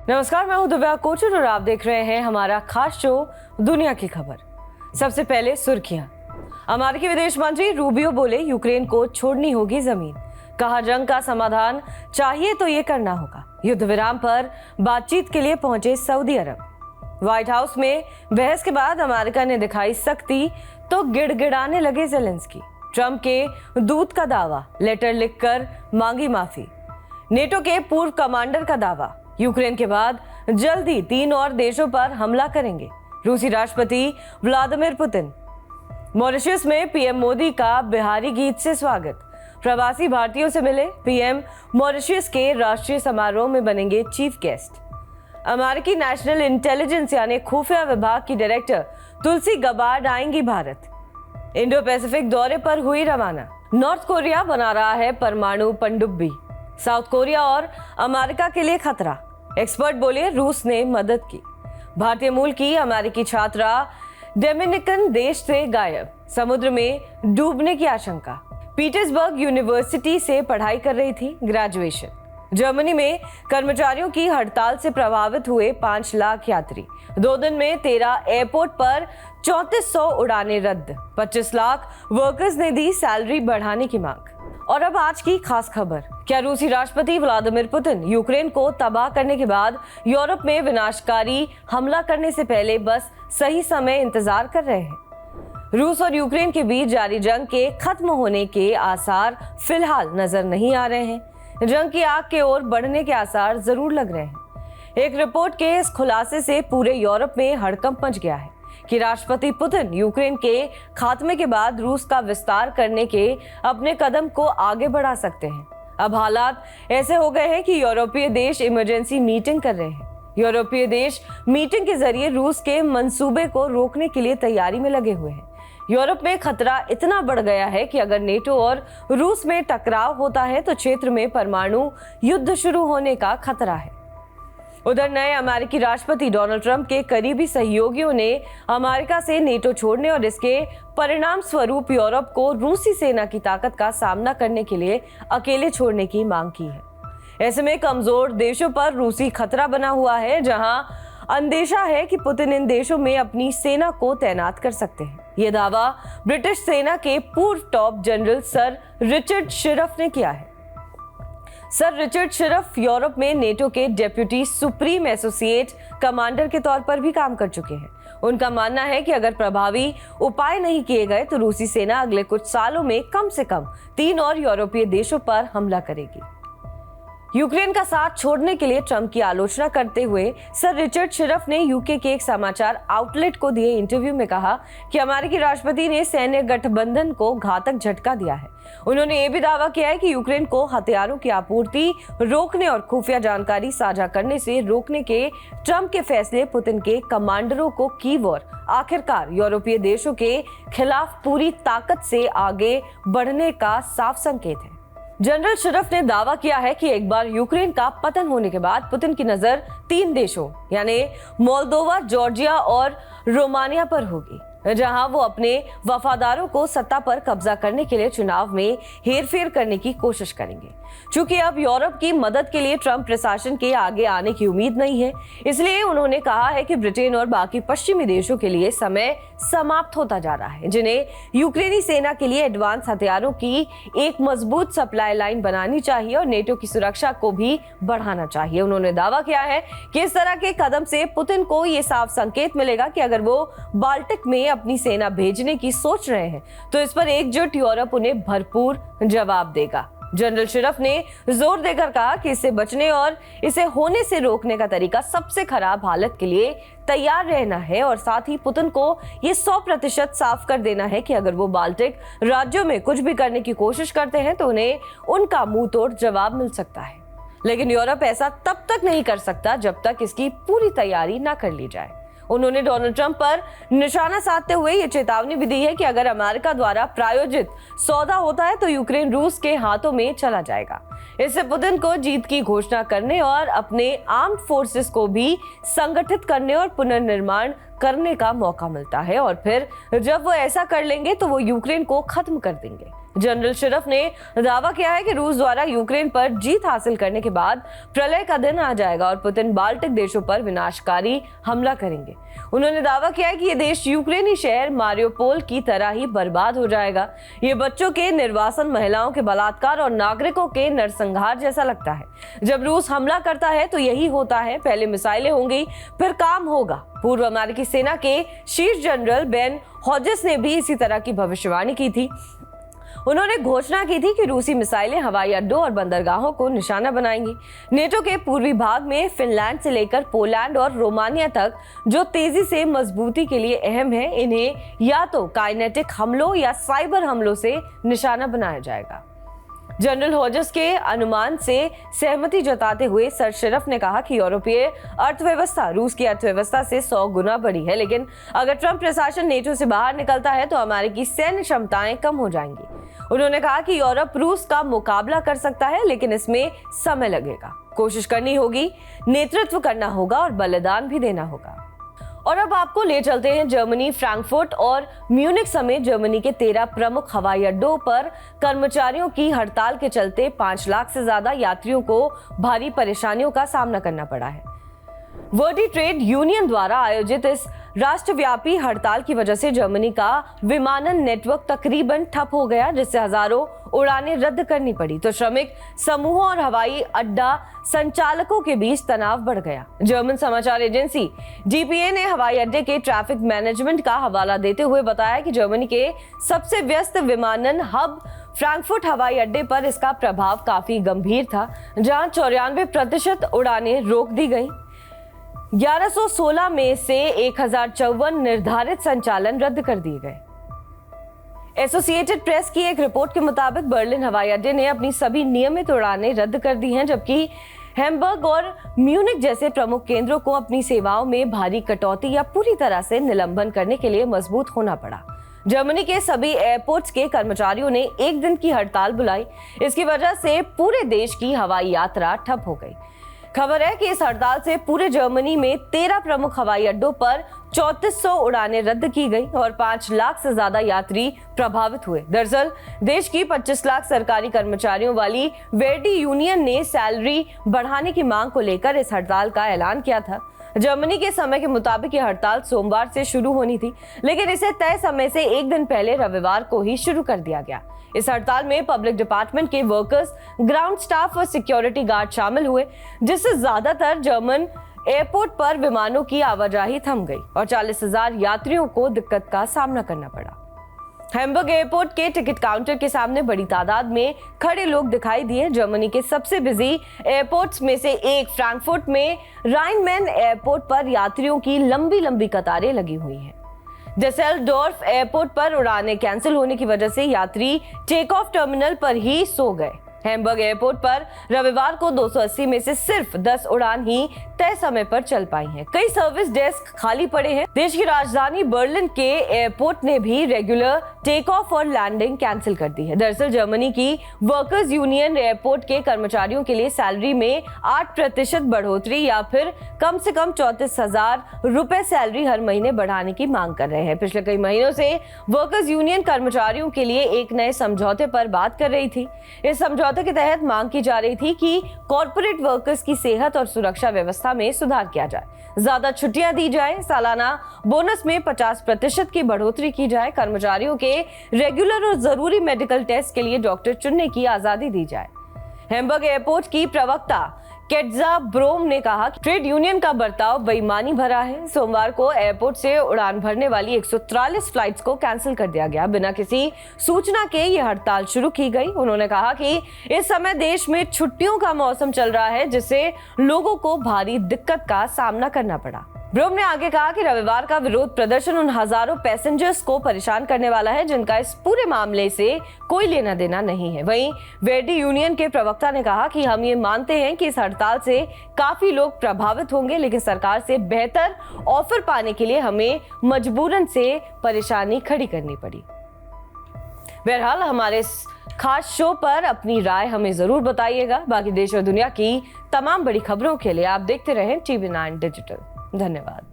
नमस्कार, मैं हूं दिव्या कोचर और आप देख रहे हैं हमारा खास शो दुनिया की खबर। सबसे पहले सुर्खियां। अमेरिकी विदेश मंत्री रूबियो बोले यूक्रेन को छोड़नी होगी जमीन। कहा जंग का समाधान चाहिए तो ये करना होगा। युद्ध विराम पर बातचीत के लिए पहुंचे सऊदी अरब। व्हाइट हाउस में बहस के बाद अमेरिका ने दिखाई सख्ती तो गिड़गिड़ाने लगे ज़ेलेंस्की। ट्रंप के दूत का दावा, लेटर लिखकर मांगी माफी। नेटो के पूर्व कमांडर का दावा, यूक्रेन के बाद जल्दी 3 और देशों पर हमला करेंगे। रूसी राष्ट्रपति व्लादिमीर पुतिन। मॉरिशस में पीएम मोदी का बिहारी गीत से स्वागत। प्रवासी भारतीयों से मिले पीएम। मॉरिशस के राष्ट्रीय समारोह में बनेंगे चीफ गेस्ट। अमेरिकी नेशनल इंटेलिजेंस यानी खुफिया विभाग की डायरेक्टर तुलसी गबार्ड आएंगी भारत। इंडो पैसिफिक दौरे पर हुई रवाना। नॉर्थ कोरिया बना रहा है परमाणु पनडुब्बी। साउथ कोरिया और अमेरिका के लिए खतरा। एक्सपर्ट बोले रूस ने मदद की। भारतीय मूल की अमेरिकी छात्रा डोमिनिकन देश से गायब। समुद्र में डूबने की आशंका। पीटर्सबर्ग यूनिवर्सिटी से पढ़ाई कर रही थी ग्रेजुएशन। जर्मनी में कर्मचारियों की हड़ताल से प्रभावित हुए 5 लाख यात्री। 2 दिन में 13 एयरपोर्ट पर 3400 उड़ानें रद्द। 25 लाख वर्कर्स ने दी सैलरी बढ़ाने की मांग। और अब आज की खास खबर। क्या रूसी राष्ट्रपति व्लादिमीर पुतिन यूक्रेन को तबाह करने के बाद यूरोप में विनाशकारी हमला करने से पहले बस सही समय इंतजार कर रहे हैं? रूस और यूक्रेन के बीच जारी जंग के खत्म होने के आसार फिलहाल नजर नहीं आ रहे हैं। जंग की आग की ओर बढ़ने के आसार जरूर लग रहे हैं। एक रिपोर्ट के इस खुलासे से पूरे यूरोप में हड़कंप मच गया है कि राष्ट्रपति पुतिन यूक्रेन के खात्मे के बाद रूस का विस्तार करने के अपने कदम को आगे बढ़ा सकते हैं। अब हालात ऐसे हो गए हैं कि यूरोपीय देश इमरजेंसी मीटिंग कर रहे हैं। यूरोपीय देश मीटिंग के जरिए रूस के मंसूबे को रोकने के लिए तैयारी में लगे हुए हैं। यूरोप में खतरा इतना बढ़ गया है कि अगर नेटो और रूस में टकराव होता है तो क्षेत्र में परमाणु युद्ध शुरू होने का खतरा है। उधर नए अमेरिकी राष्ट्रपति डोनाल्ड ट्रंप के करीबी सहयोगियों ने अमेरिका से नेटो छोड़ने और इसके परिणाम स्वरूप यूरोप को रूसी सेना की ताकत का सामना करने के लिए अकेले छोड़ने की मांग की है। ऐसे में कमजोर देशों पर रूसी खतरा बना हुआ है, जहां अंदेशा है कि पुतिन इन देशों में अपनी सेना को तैनात कर सकते हैं। ये दावा ब्रिटिश सेना के पूर्व टॉप जनरल सर रिचर्ड शिरफ ने किया है। सर रिचर्ड शिरफ यूरोप में नेटो के डेप्यूटी सुप्रीम एसोसिएट कमांडर के तौर पर भी काम कर चुके हैं। उनका मानना है कि अगर प्रभावी उपाय नहीं किए गए तो रूसी सेना अगले कुछ सालों में कम से कम 3 और यूरोपीय देशों पर हमला करेगी। यूक्रेन का साथ छोड़ने के लिए ट्रंप की आलोचना करते हुए सर रिचर्ड शिरफ ने यूके के एक समाचार आउटलेट को दिए इंटरव्यू में कहा कि अमेरिकी राष्ट्रपति ने सैन्य गठबंधन को घातक झटका दिया है। उन्होंने ये भी दावा किया है कि यूक्रेन को हथियारों की आपूर्ति रोकने और खुफिया जानकारी साझा करने से रोकने के ट्रंप के फैसले पुतिन के कमांडरों को कीव और आखिरकार यूरोपीय देशों के खिलाफ पूरी ताकत से आगे बढ़ने का साफ संकेत है। जनरल शिरफ ने दावा किया है कि एक बार यूक्रेन का पतन होने के बाद पुतिन की नजर 3 देशों यानी मोल्दोवा, जॉर्जिया और रोमानिया पर होगी, जहां वो अपने वफादारों को सत्ता पर कब्जा करने के लिए चुनाव में हेरफेर करने की कोशिश करेंगे। चूंकि अब यूरोप की मदद के लिए ट्रंप प्रशासन के आगे आने की उम्मीद नहीं है, इसलिए उन्होंने कहा है कि ब्रिटेन और बाकी पश्चिमी देशों के लिए समय समाप्त होता जा रहा है, जिन्हें यूक्रेनी सेना के लिए एडवांस हथियारों की एक मजबूत सप्लाई लाइन बनानी चाहिए और नेटो की सुरक्षा को भी बढ़ाना चाहिए। उन्होंने दावा किया है कि इस तरह के कदम से पुतिन को ये साफ संकेत मिलेगा कि अगर वो बाल्टिक में अपनी सेना भेजने की सोच रहे हैं तो इस पर एकजुट यूरोप उन्हें भरपूर जवाब देगा। जनरल शिरफ ने जोर देकर कहा कि इससे बचने और इसे होने से रोकने का तरीका सबसे खराब हालत के लिए तैयार रहना है और साथ ही पुतिन को ये 100% साफ कर देना है कि अगर वो बाल्टिक राज्यों में कुछ भी करने की कोशिश करते हैं तो उन्हें उनका मुंह तोड़ जवाब मिल सकता है। लेकिन यूरोप ऐसा तब तक नहीं कर सकता जब तक इसकी पूरी तैयारी ना कर ली जाए। उन्होंने डोनाल्ड ट्रंप पर निशाना साधते हुए ये चेतावनी भी दी है कि अगर अमेरिका द्वारा प्रायोजित सौदा होता है तो यूक्रेन रूस के हाथों में चला जाएगा। इससे पुतिन को जीत की घोषणा करने और अपने आर्म्ड फोर्सेस को भी संगठित करने और पुनर्निर्माण करने का मौका मिलता है और फिर जब वो ऐसा कर लेंगे तो वो यूक्रेन को खत्म कर देंगे। जनरल शरफ ने दावा किया है कि रूस द्वारा यूक्रेन पर जीत हासिल करने के बाद प्रलय का दिन आ जाएगा और पुतिन बाल्टिक देशों पर विनाशकारी हमला करेंगे। उन्होंने दावा किया है कि ये देश यूक्रेनी शहर मारियोपोल की तरह ही बर्बाद हो जाएगा। ये बच्चों के निर्वासन, महिलाओं के बलात्कार और नागरिकों के नरसंहार जैसा लगता है। जब रूस हमला करता है तो यही होता है, पहले मिसाइलें होंगी, फिर काम होगा। पूर्व अमेरिकी सेना के शीर्ष जनरल बेन हॉजेस ने भी इसी तरह की भविष्यवाणी की थी। उन्होंने घोषणा की थी कि रूसी मिसाइलें हवाई अड्डों और बंदरगाहों को निशाना बनाएंगी। नेटो के पूर्वी भाग में फिनलैंड से लेकर पोलैंड और रोमानिया तक जो तेजी से मजबूती के लिए अहम है, इन्हें या तो काइनेटिक हमलों या साइबर हमलों से निशाना बनाया जाएगा। जनरल हॉजेस के अनुमान से सहमति जताते हुए सर शरफ ने कहा कि यूरोपीय अर्थव्यवस्था रूस की अर्थव्यवस्था से 100 गुना बड़ी है, लेकिन अगर ट्रंप प्रशासन नेटो से बाहर निकलता है तो अमेरिकी सैन्य क्षमताएं कम हो जाएंगी। उन्होंने कहा कि यूरोप रूस का मुकाबला कर सकता है, लेकिन इसमें समय लगेगा। कोशिश करनी होगी, नेतृत्व करना होगा और बलिदान भी देना होगा। और अब आपको ले चलते हैं जर्मनी, फ्रैंकफर्ट और म्यूनिख समेत जर्मनी के 13 प्रमुख हवाई अड्डों पर कर्मचारियों की हड़ताल के चलते 5 लाख से ज्यादा यात्रियों को भारी परेशानियों का सामना करना पड़ा है। वर्डी ट्रेड यूनियन द्वारा आयोजित इस राष्ट्रव्यापी हड़ताल की वजह से जर्मनी का विमानन नेटवर्क तकरीबन ठप हो गया, जिससे हजारों उड़ानें रद्द करनी पड़ी। तो श्रमिक समूहों और हवाई अड्डा संचालकों के बीच तनाव बढ़ गया। जर्मन समाचार एजेंसी डीपीए ने हवाई अड्डे के ट्रैफिक मैनेजमेंट का हवाला देते हुए बताया कि जर्मनी के सबसे व्यस्त विमानन हब फ्रैंकफर्ट हवाई अड्डे पर इसका प्रभाव काफी गंभीर था, जहां 94% उड़ानें रोक दी गई। 1116 में से 1054 निर्धारित संचालन रद्द कर दिए गए। एसोसिएटेड प्रेस की एक रिपोर्ट के मुताबिक बर्लिन हवाई अड्डे ने अपनी सभी नियमित उड़ानें रद्द कर दी हैं, जबकि हैम्बर्ग और म्यूनिख जैसे प्रमुख केंद्रों को अपनी सेवाओं में भारी कटौती या पूरी तरह से निलंबन करने के लिए मजबूत होना पड़ा। जर्मनी के सभी एयरपोर्ट्स के कर्मचारियों ने एक दिन की हड़ताल बुलाई। इसकी वजह से पूरे देश की हवाई यात्रा ठप हो गई। खबर है कि इस हड़ताल से पूरे जर्मनी में 13 प्रमुख हवाई अड्डों पर 3400 उड़ानें रद्द की गई और 5 लाख से ज्यादा यात्री प्रभावित हुए। दरअसल देश की 25 लाख सरकारी कर्मचारियों वाली वर्डी यूनियन ने सैलरी बढ़ाने की मांग को लेकर इस हड़ताल का ऐलान किया था। जर्मनी के समय के मुताबिक ये हड़ताल सोमवार से शुरू होनी थी, लेकिन इसे तय समय से एक दिन पहले रविवार को ही शुरू कर दिया गया। इस हड़ताल में पब्लिक डिपार्टमेंट के वर्कर्स, ग्राउंड स्टाफ और सिक्योरिटी गार्ड शामिल हुए, जिससे ज्यादातर जर्मन एयरपोर्ट पर विमानों की आवाजाही थम गई और 40,000 यात्रियों को दिक्कत का सामना करना पड़ा। हैम्बर्ग एयरपोर्ट के टिकट काउंटर के सामने बड़ी तादाद में खड़े लोग दिखाई दिए। जर्मनी के सबसे बिजी एयरपोर्ट्स में से एक फ्रैंकफर्ट में राइनमैन एयरपोर्ट पर यात्रियों की लंबी लंबी कतारें लगी हुई हैं। डेसेल्डोर्फ एयरपोर्ट पर उड़ानें कैंसिल होने की वजह से यात्री टेक ऑफ टर्मिनल पर ही सो गए। हैम्बर्ग एयरपोर्ट पर रविवार को 280 में से सिर्फ 10 उड़ान ही तय समय पर चल पाई हैं। कई सर्विस डेस्क खाली पड़े हैं। देश की राजधानी बर्लिन के एयरपोर्ट ने भी रेगुलर टेक ऑफ और लैंडिंग कैंसिल कर दी है। दरअसल जर्मनी की वर्कर्स यूनियन एयरपोर्ट के कर्मचारियों के लिए सैलरी में 8% बढ़ोतरी या फिर कम से कम 34,000 रुपए सैलरी हर महीने बढ़ाने की मांग कर रहे हैं। पिछले कई महीनों से वर्कर्स यूनियन कर्मचारियों के लिए एक नए समझौते पर बात कर रही थी। इस समझौते के तहत मांग की जा रही थी कि कॉर्पोरेट वर्कर्स की सेहत और सुरक्षा व्यवस्था में सुधार किया जाए, ज्यादा छुट्टियां दी जाए, सालाना बोनस में 50% की बढ़ोतरी की जाए, कर्मचारियों के रेगुलर और जरूरी मेडिकल टेस्ट के लिए डॉक्टर चुनने की आजादी दी जाए। हैम्बर्ग एयरपोर्ट की प्रवक्ता केट्जा ब्रोम ने कहा कि ट्रेड यूनियन का बर्ताव बेईमानी भरा है। सोमवार को एयरपोर्ट से उड़ान भरने वाली 143 फ्लाइट्स को कैंसिल कर दिया गया। बिना किसी सूचना के ये हड़ताल शुरू की गई। उन्होंने कहा कि इस समय देश में छुट्टियों का मौसम चल रहा है, जिससे लोगों को भारी दिक्कत का सामना करना पड़ा। ब्रोम ने आगे कहा कि रविवार का विरोध प्रदर्शन उन हजारों पैसेंजर्स को परेशान करने वाला है जिनका इस पूरे मामले से कोई लेना देना नहीं है। वहीं वर्डी यूनियन के प्रवक्ता ने कहा कि हम ये मानते हैं कि इस हड़ताल से काफी लोग प्रभावित होंगे, लेकिन सरकार से बेहतर ऑफर पाने के लिए हमें मजबूरन से परेशानी खड़ी करनी पड़ी। बहरहाल हमारे इस खास शो पर अपनी राय हमें जरूर बताइएगा। बाकी देश और दुनिया की तमाम बड़ी खबरों के लिए आप देखते रहें TV9 डिजिटल। धन्यवाद।